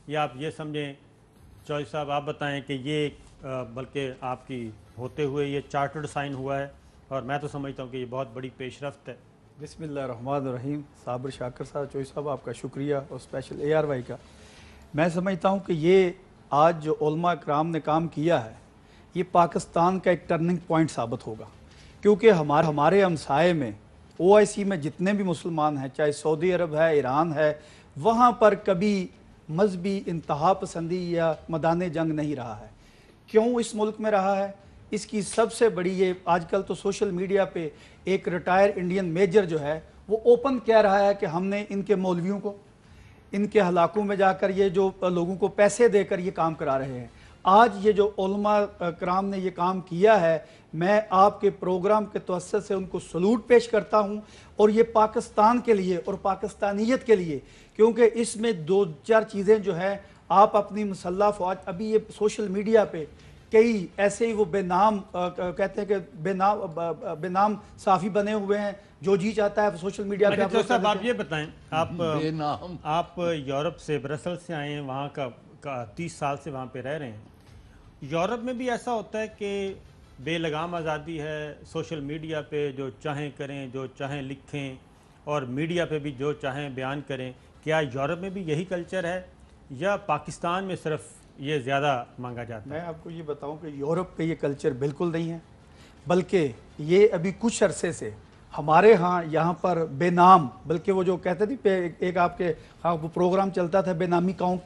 या आप ये समझें, चौधरी साहब आप बताएं कि ये बल्कि आपकी होते हुए ये चार्टर्ड साइन हुआ है, और मैं तो समझता हूँ कि ये बहुत बड़ी पेशरफ्त है। बिस्मिल्लाहिर्रहमानिर्रहीम। साबिर शाकर साहब, चौधरी साहब, आपका शुक्रिया, और स्पेशल ARY का। मैं समझता हूँ कि ये आज जो उलमा कराम ने काम किया है, ये पाकिस्तान का एक टर्निंग पॉइंट साबित होगा, क्योंकि हमारे हमसाए में OIC में जितने भी मुसलमान हैं, चाहे सऊदी अरब है, ईरान है, वहाँ पर कभी मजहबी इंतहा पसंदी या मैदान जंग नहीं रहा है। क्यों इस मुल्क में रहा है? इसकी सबसे बड़ी ये आजकल तो सोशल मीडिया पे एक रिटायर इंडियन मेजर जो है वो ओपन कह रहा है कि हमने इनके मौलवियों को इनके हलाकों में जाकर ये जो लोगों को पैसे देकर ये काम करा रहे हैं। आज ये जो उलमा कराम ने ये काम किया है, मैं आपके प्रोग्राम के तवज्जुह से उनको सलूट पेश करता हूँ, और ये पाकिस्तान के लिए और पाकिस्तानियत के लिए, क्योंकि इसमें दो चार चीज़ें जो हैं, आप अपनी मुसल्लह फौज, अभी ये सोशल मीडिया पे कई ऐसे ही वो बेनाम कहते हैं कि बेनाम साफ़ी बने हुए हैं, जो जी चाहता है सोशल मीडिया पे। अच्छा साहब, आप ये बताएं, आप यूरोप से, ब्रसल से आए हैं, वहाँ का 30 साल से वहाँ पे रह रहे हैं। यूरोप में भी ऐसा होता है कि बेलगाम आज़ादी है, सोशल मीडिया पे जो चाहें करें, जो चाहें लिखें, और मीडिया पे भी जो चाहें बयान करें। क्या यूरोप में भी यही कल्चर है, या पाकिस्तान में सिर्फ ये ज़्यादा मांगा जाता है? मैं आपको ये बताऊं कि यूरोप का ये कल्चर बिल्कुल नहीं है, बल्कि ये अभी कुछ अरसे से हमारे यहाँ पर बेनाम, बल्कि वो जो कहते थे एक आपके वो प्रोग्राम चलता था बेनामी काउंट,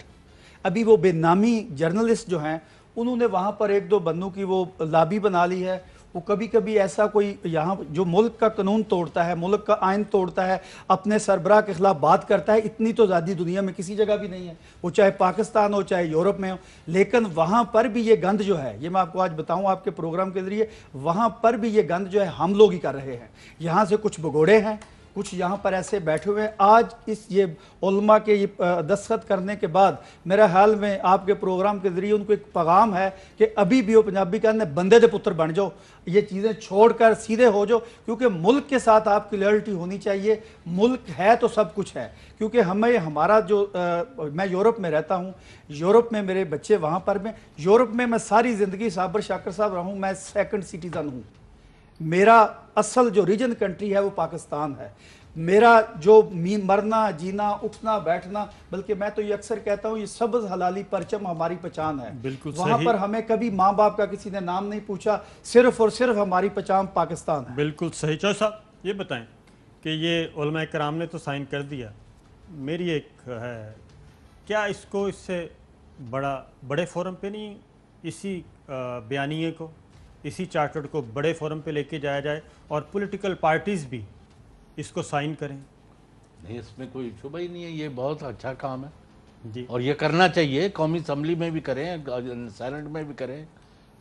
अभी वो बेनामी जर्नलिस्ट जो हैं उन्होंने वहाँ पर एक दो बंदों की वो लाबी बना ली है। वो कभी कभी ऐसा कोई यहाँ जो मुल्क का कानून तोड़ता है, मुल्क का आइन तोड़ता है, अपने सरबराह के खिलाफ बात करता है, इतनी तो आज़ादी दुनिया में किसी जगह भी नहीं है, वो चाहे पाकिस्तान हो चाहे यूरोप में हो। लेकिन वहाँ पर भी ये गंद जो है, ये मैं आपको आज बताऊँ आपके प्रोग्राम के जरिए, वहाँ पर भी ये गंद जो है हम लोग ही कर रहे हैं। यहाँ से कुछ भगोड़े हैं, कुछ यहाँ पर ऐसे बैठे हुए हैं। आज इस ये उलमा के ये दस्तखत करने के बाद मेरा ख्याल में आपके प्रोग्राम के जरिए उनको एक पैगाम है कि अभी भी वो पंजाबी कहने बंदे दे पुत्र बन जाओ, ये चीज़ें छोड़कर सीधे हो जाओ, क्योंकि मुल्क के साथ आपकी लॉयल्टी होनी चाहिए। मुल्क है तो सब कुछ है, क्योंकि हमें हमारा जो मैं यूरोप में रहता हूँ, यूरोप में मेरे बच्चे वहाँ पर में, यूरोप में मैं सारी ज़िंदगी साबिर शाकर साहब रहूँ, मैं सेकंड सिटीज़न हूँ। मेरा असल जो रीजन कंट्री है वो पाकिस्तान है। मेरा जो मरना जीना उठना बैठना, बल्कि मैं तो ये अक्सर कहता हूँ, ये सब्ज़ हलाली परचम हमारी पहचान है। बिल्कुल वहाँ पर हमें कभी माँ बाप का किसी ने नाम नहीं पूछा, सिर्फ और सिर्फ हमारी पहचान पाकिस्तान है। बिल्कुल सही। चौधरी साहब ये बताएं कि ये उलमा कराम ने तो साइन कर दिया, मेरी एक है, क्या इसको इससे बड़े फोरम पे नहीं इसी बयानिए को, इसी चार्टर्ड को बड़े फोरम पे लेके जाया जाए और पॉलिटिकल पार्टीज़ भी इसको साइन करें? नहीं, इसमें कोई शुबा ही नहीं है, ये बहुत अच्छा काम है जी, और ये करना चाहिए। कौमी असम्बली में भी करें, सेनेट में भी करें।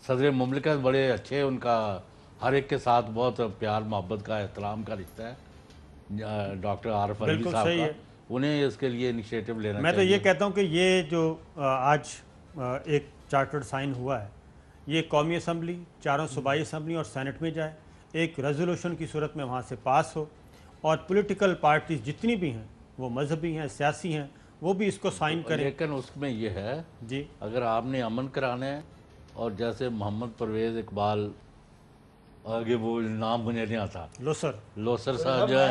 सदर मुमलिकत बड़े अच्छे, उनका हर एक के साथ बहुत प्यार मोहब्बत का एहतराम का रिश्ता है डॉक्टर आरिफ अलवी साहब का, उन्हें इसके लिए इनिशिएटिव लेना चाहिए। मैं तो ये कहता हूँ कि ये जो आज एक चार्टर्ड साइन हुआ है, ये कौमी असम्बली, चारों सूबाई असम्बली और सेनेट में जाए, एक रेजोल्यूशन की सूरत में वहाँ से पास हो, और पॉलिटिकल पार्टीज जितनी भी हैं, वो मजहबी हैं, सियासी हैं, वो भी इसको साइन करें। लेकिन उसमें ये है जी, अगर आपने अमन कराना है, और जैसे मोहम्मद परवेज़ इकबाल, आगे वो नाम मुझे नहीं आता, लोसर साहब जो है,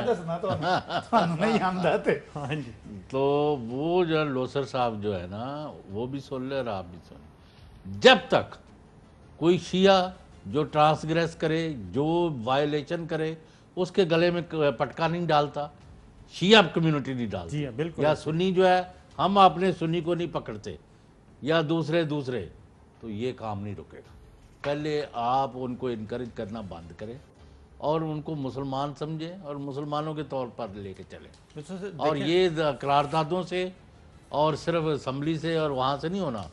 हाँ जी, तो वो जो लोसर साहब जो है ना, वो भी सुन ले और आप भी सुन। जब तक कोई शिया जो ट्रांसग्रेस करे, जो वायलेशन करे, उसके गले में पटका नहीं डालता, शिया कम्युनिटी नहीं डालती। जी बिल्कुल। या सुन्नी जो है, हम अपने सुन्नी को नहीं पकड़ते, या दूसरे, तो ये काम नहीं रुकेगा। पहले आप उनको इनकरेज करना बंद करें और उनको मुसलमान समझें और मुसलमानों के तौर पर लेके चलें। और ये करारदादों से और सिर्फ असम्बली से और वहाँ से नहीं होना।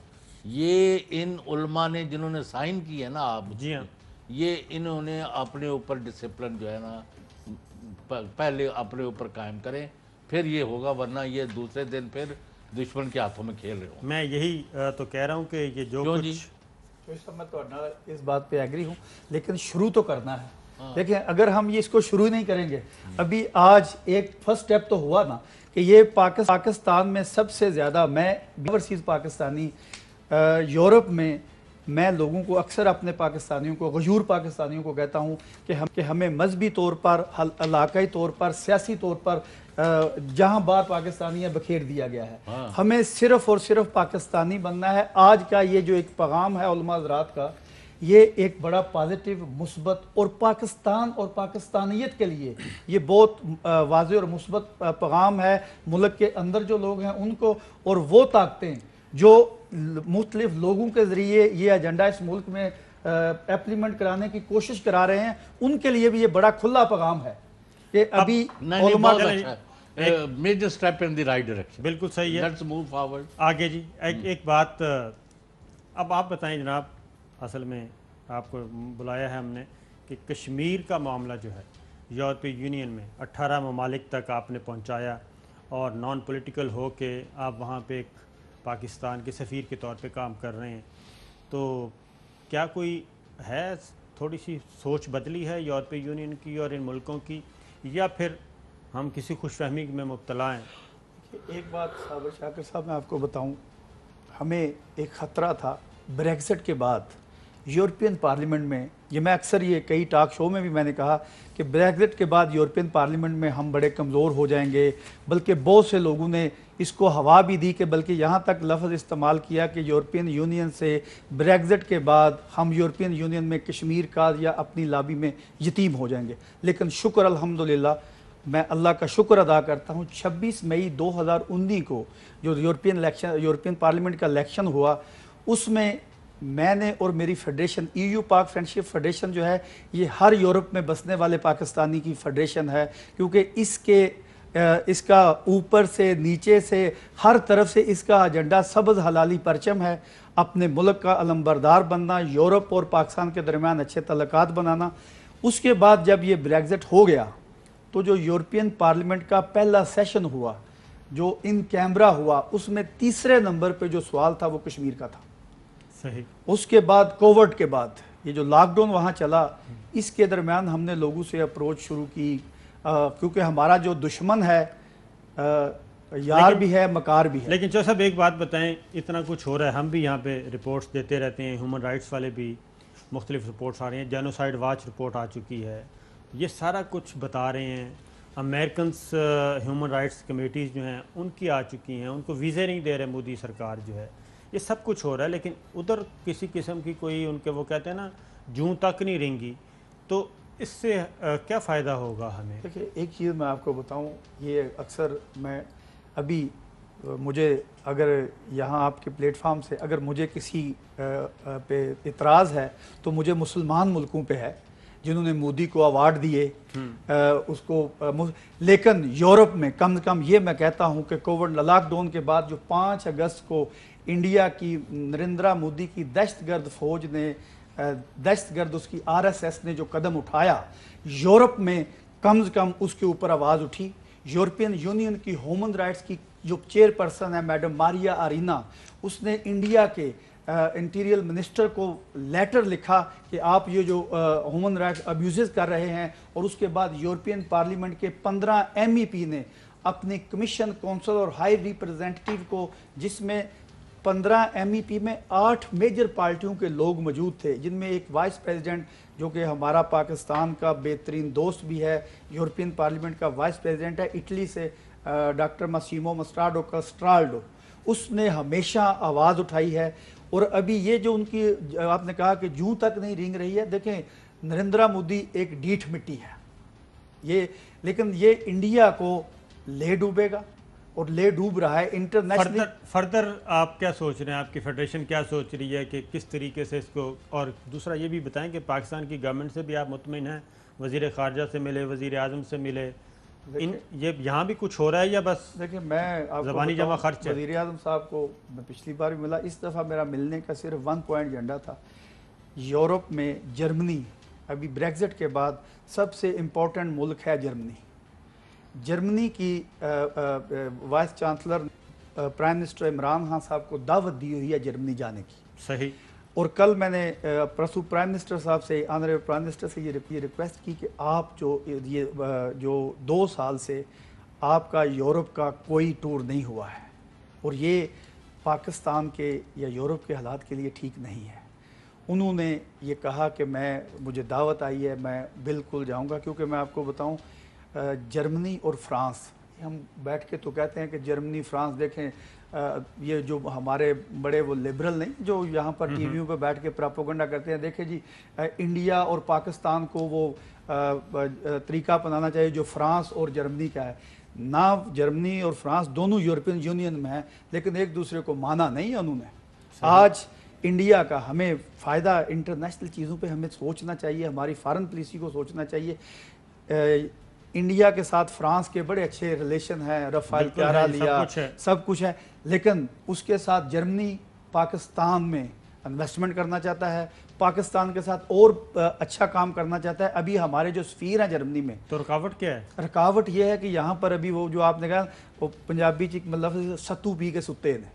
ये इन उलमा ने जिन्होंने साइन की है ना, आप जी हाँ, ये इन्होंने अपने ऊपर डिसिप्लिन जो है ना पहले अपने ऊपर कायम करें, फिर ये होगा, वरना ये दूसरे दिन फिर दुश्मन के हाथों में खेल रहे हो। मैं यही तो कह रहा हूँ कि ये जो कुछ तो मैं तो इस बात पे एग्री हूँ, लेकिन शुरू तो करना है। देखिए अगर हम ये इसको शुरू ही नहीं करेंगे, अभी आज एक फर्स्ट स्टेप तो हुआ ना कि ये पाकिस्तान में सबसे ज़्यादा, मैं ओवरसीज़ पाकिस्तानी यूरोप में, मैं लोगों को अक्सर अपने पाकिस्तानियों को, गजूर पाकिस्तानियों को कहता हूँ कि हमें मजहबी तौर पर, इलाकाई तौर पर, सियासी तौर पर जहाँ बार पाकिस्तानियाँ बखेर दिया गया है। हमें सिर्फ और सिर्फ पाकिस्तानी बनना है। आज का ये जो एक पैगाम है उलमा हज़रात का, ये एक बड़ा पॉजिटिव, मुस्बत और पाकिस्तान और पाकिस्तानियत के लिए ये बहुत वाज़े और मुस्बत पैगाम है मुल्क के अंदर जो लोग हैं उनको, और वो ताकतें जो मुख्तलिफ लोगों के ज़रिए ये एजेंडा इस मुल्क में इम्प्लीमेंट कराने की कोशिश करा रहे हैं, उनके लिए भी ये बड़ा खुला पैगाम है कि अभी major step in the right direction. बिल्कुल सही है, लेट्स मूव फॉरवर्ड आगे जी। एक बात अब आप बताएं जनाब, असल में आपको बुलाया है हमने कि कश्मीर का मामला जो है यूरोपीय यूनियन में 18 ममालिक तक आपने पहुंचाया और नॉन पॉलिटिकल हो के आप वहाँ पे एक पाकिस्तान के सफ़ीर के तौर पे काम कर रहे हैं, तो क्या कोई है, थोड़ी सी सोच बदली है यूरोपीय यूनियन की और इन मुल्कों की, या फिर हम किसी खुशफहमी में मुब्तला हैं? एक बात साबिर शाकिर साहब मैं आपको बताऊं, हमें एक ख़तरा था ब्रेक्सिट के बाद यूरोपियन पार्लियामेंट में, ये मैं अक्सर ये कई टॉक शो में भी मैंने कहा कि ब्रेक्सिट के बाद यूरोपियन पार्लियामेंट में हम बड़े कमज़ोर हो जाएंगे, बल्कि बहुत से लोगों ने इसको हवा भी दी कि बल्कि यहाँ तक लफ्ज़ इस्तेमाल किया कि यूरोपियन यूनियन से ब्रेक्सिट के बाद हम यूरोपियन यूनियन में कश्मीर का या अपनी लाबी में यतीम हो जाएंगे। लेकिन शुक्र अल्हम्दुलिल्लाह, मैं अल्लाह का शुक्र अदा करता हूँ, 26 मई 2019 को जो यूरोपियन पार्लियामेंट का इलेक्शन हुआ, उसमें मैंने और मेरी फेडरेशन, EU पाक फ्रेंडशिप फेडरेशन जो है, ये हर यूरोप में बसने वाले पाकिस्तानी की फेडरेशन है, क्योंकि इसका ऊपर से नीचे से हर तरफ से इसका एजेंडा सब्ज़ हलाली परचम है, अपने मुल्क का अलमबरदार बनना, यूरोप और पाकिस्तान के दरमियान अच्छे तल्लुकात बनाना। उसके बाद जब ये ब्रेक्सिट हो गया तो जो यूरोपियन पार्लियामेंट का पहला सेशन हुआ, जो इन कैमरा हुआ, उसमें तीसरे नंबर पे जो सवाल था वो कश्मीर का था। सही। उसके बाद कोविड के बाद ये जो लॉकडाउन वहाँ चला, इसके दरमियान हमने लोगों से अप्रोच शुरू की, क्योंकि हमारा जो दुश्मन है यार भी है, मकार भी है। लेकिन चौधरी साहब एक बात बताएं, इतना कुछ हो रहा है, हम भी यहाँ पे रिपोर्ट्स देते रहते हैं, ह्यूमन राइट्स वाले भी मुख्तलिफ रिपोर्ट्स आ रही हैं, जेनोसाइड वॉच रिपोर्ट आ चुकी है, ये सारा कुछ बता रहे हैं, अमेरिकन्स ह्यूमन राइट्स कमेटीज़ जो हैं उनकी आ चुकी हैं, उनको वीज़े नहीं दे रहे मोदी सरकार जो है, ये सब कुछ हो रहा है, लेकिन उधर किसी किस्म की कोई, उनके वो कहते हैं ना, जूं तक नहीं रेंगी, तो इससे क्या फ़ायदा होगा हमें? देखिए एक चीज़ मैं आपको बताऊं, ये अक्सर मैं अभी मुझे अगर यहाँ आपके प्लेटफार्म से अगर मुझे किसी पे इतराज़ है तो मुझे मुसलमान मुल्कों पे है जिन्होंने मोदी को अवार्ड दिए उसको, लेकिन यूरोप में कम से कम ये मैं कहता हूँ कि कोविड लॉकडाउन के बाद जो 5 अगस्त को इंडिया की नरेंद्र मोदी की दहशतगर्द फौज ने, दहशतगर्द उसकी RSS ने जो कदम उठाया, यूरोप में कम से कम उसके ऊपर आवाज़ उठी। यूरोपियन यूनियन की ह्यूमन राइट्स की जो चेयरपर्सन है मैडम मारिया आरीना, उसने इंडिया के इंटीरियर मिनिस्टर को लेटर लिखा कि आप ये जो ह्यूमन राइट्स अब्यूज़ कर रहे हैं, और उसके बाद यूरोपियन पार्लियामेंट के 15 MEP ने अपने कमीशन, कौंसल और हाई रिप्रेजेंटेटिव को, जिसमें 15 MEP में 8 मेजर पार्टियों के लोग मौजूद थे, जिनमें एक वाइस प्रेसिडेंट जो कि हमारा पाकिस्तान का बेहतरीन दोस्त भी है, यूरोपियन पार्लियामेंट का वाइस प्रेसिडेंट है इटली से, डॉक्टर मासिमो मस्टार्डो कास्ट्राल्डो, उसने हमेशा आवाज़ उठाई है। और अभी ये जो उनकी, आपने कहा कि जूं तक नहीं रेंग रही है, देखें नरेंद्र मोदी एक डीठ मिट्टी है ये, लेकिन ये इंडिया को ले डूबेगा और ले डूब रहा है इंटरनेशनल। फर्दर आप क्या सोच रहे हैं, आपकी फेडरेशन क्या सोच रही है कि किस तरीके से इसको, और दूसरा ये भी बताएं कि पाकिस्तान की गवर्नमेंट से भी आप मुतमिन हैं, वज़ीर ख़ारजा से मिले, वज़ीर आज़म से मिले, ये यहाँ भी कुछ हो रहा है या बस? देखिए मैं आपको ज़बानी जमा खर्च है। वज़ीर आज़म साहब को मैं पिछली बार भी मिला, इस दफ़ा मेरा मिलने का सिर्फ 1 पॉइंट एजेंडा था। यूरोप में जर्मनी अभी ब्रेक्सिट के बाद सबसे इम्पोर्टेंट मुल्क है जर्मनी। जर्मनी की vice chancellor prime minister Imran Khan साहब को दावत दी हुई है जर्मनी जाने की। सही। और कल मैंने प्रस्तुत प्राइम मिनिस्टर साहब से, ऑनरेबल प्राइम मिनिस्टर से ये रिक्वेस्ट की कि आप जो 2 साल से आपका यूरोप का कोई टूर नहीं हुआ है और ये पाकिस्तान के या यूरोप के हालात के लिए ठीक नहीं है। उन्होंने ये कहा कि मुझे दावत आई है, मैं बिल्कुल जाऊंगा, क्योंकि मैं आपको बताऊं जर्मनी और फ्रांस, हम बैठ के तो कहते हैं कि जर्मनी फ्रांस देखें, ये जो हमारे बड़े वो लिबरल नहीं जो यहाँ पर टीवियों पे बैठ के प्रोपेगेंडा करते हैं, देखें जी इंडिया और पाकिस्तान को वो तरीका अपनाना चाहिए जो फ्रांस और जर्मनी का है। ना जर्मनी और फ्रांस दोनों यूरोपियन यूनियन में है, लेकिन एक दूसरे को माना नहीं है उन्होंने। आज इंडिया का हमें फ़ायदा, इंटरनेशनल चीज़ों पे हमें सोचना चाहिए, हमारी फॉरेन पॉलिसी को सोचना चाहिए। इंडिया के साथ फ्रांस के बड़े अच्छे रिलेशन हैं, रफाल प्यारा लिया, सब कुछ है, लेकिन उसके साथ जर्मनी पाकिस्तान में इन्वेस्टमेंट करना चाहता है, पाकिस्तान के साथ और अच्छा काम करना चाहता है। अभी हमारे जो सफ़ीर हैं जर्मनी में, तो रुकावट क्या है? रुकावट ये है कि यहाँ पर अभी वो जो आपने कहा वो पंजाबी ची मतलब सत्तू पी के सुते ने,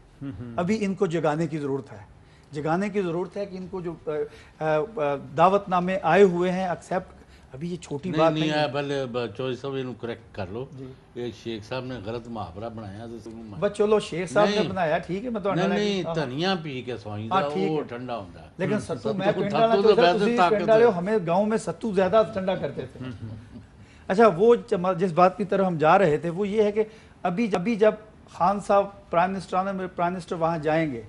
अभी इनको जगाने की ज़रूरत है, जगाने की ज़रूरत है कि इनको जो दावतनामे आए हुए हैं एक्सेप्ट, अभी ये छोटी बात नहीं है। पहले चौधरी साहब इनको करेक्ट कर लो, एक शेख साहब ने गलत मुहावरा बनाया बस चलो शेख साहब ने बनाया ठीक है, मैं तो नहीं धनिया पी के सोई दा वो ठंडा होता है, लेकिन सत्तू मैं पिंडा ले हमें गांव में सत्तू ज्यादा ठंडा करते थे। अच्छा, वो जिस बात की तरफ हम जा रहे थे वो ये है कि अभी जब खान साहब प्राइम मिनिस्टर वहां जाएंगे,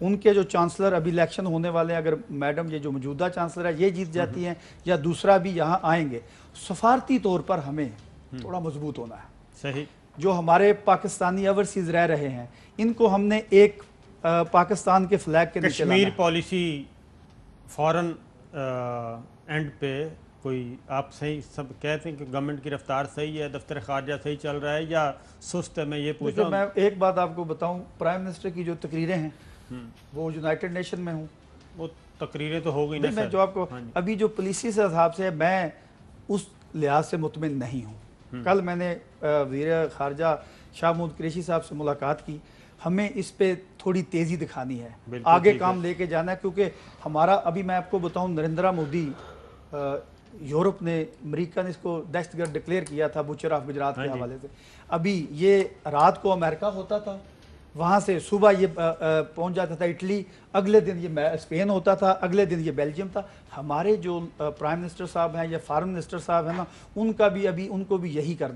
उनके जो चांसलर अभी इलेक्शन होने वाले हैं, अगर मैडम ये जो मौजूदा चांसलर है ये जीत जाती हैं या दूसरा भी यहाँ आएंगे, सफारती तौर पर हमें थोड़ा मजबूत होना है। सही। जो हमारे पाकिस्तानी ओवरसीज रह रहे हैं इनको हमने एक पाकिस्तान के फ्लैग के नीचे कश्मीर पॉलिसी फॉरेन एंड पे कोई आप सही सब कहते हैं कि गवर्नमेंट की रफ्तार सही है, दफ्तर खारजा सही चल रहा है या सुस्त है? मैं ये पूछ रहा हूँ। मैं एक बात आपको बताऊं, प्राइम मिनिस्टर की जो तकरीरें हैं वो यूनाइटेड नेशन में हूँ, वो तकरीरें तो हो गई ना मैं जो आपको अभी जो पॉलिसी से हिसाब से मैं उस लिहाज से मुतमिन नहीं हूँ। कल मैंने वज़ीर खारजा शाह महमूद कुरैशी साहब से मुलाकात की, हमें इस पे थोड़ी तेज़ी दिखानी है, आगे काम लेके जाना है, क्योंकि हमारा अभी मैं आपको बताऊँ नरेंद्र मोदी, यूरोप ने, अमेरिका ने इसको दहशतगर्द डिक्लेयर किया था बुचर ऑफ गुजरात के हवाले से। अभी ये रात को अमेरिका होता था, वहाँ से सुबह ये पहुँच जाता था इटली, अगले दिन ये स्पेन होता था, अगले दिन ये बेल्जियम था। हमारे जो प्राइम मिनिस्टर साहब हैं या फॉरेन मिनिस्टर साहब हैं ना, उनको भी यही करना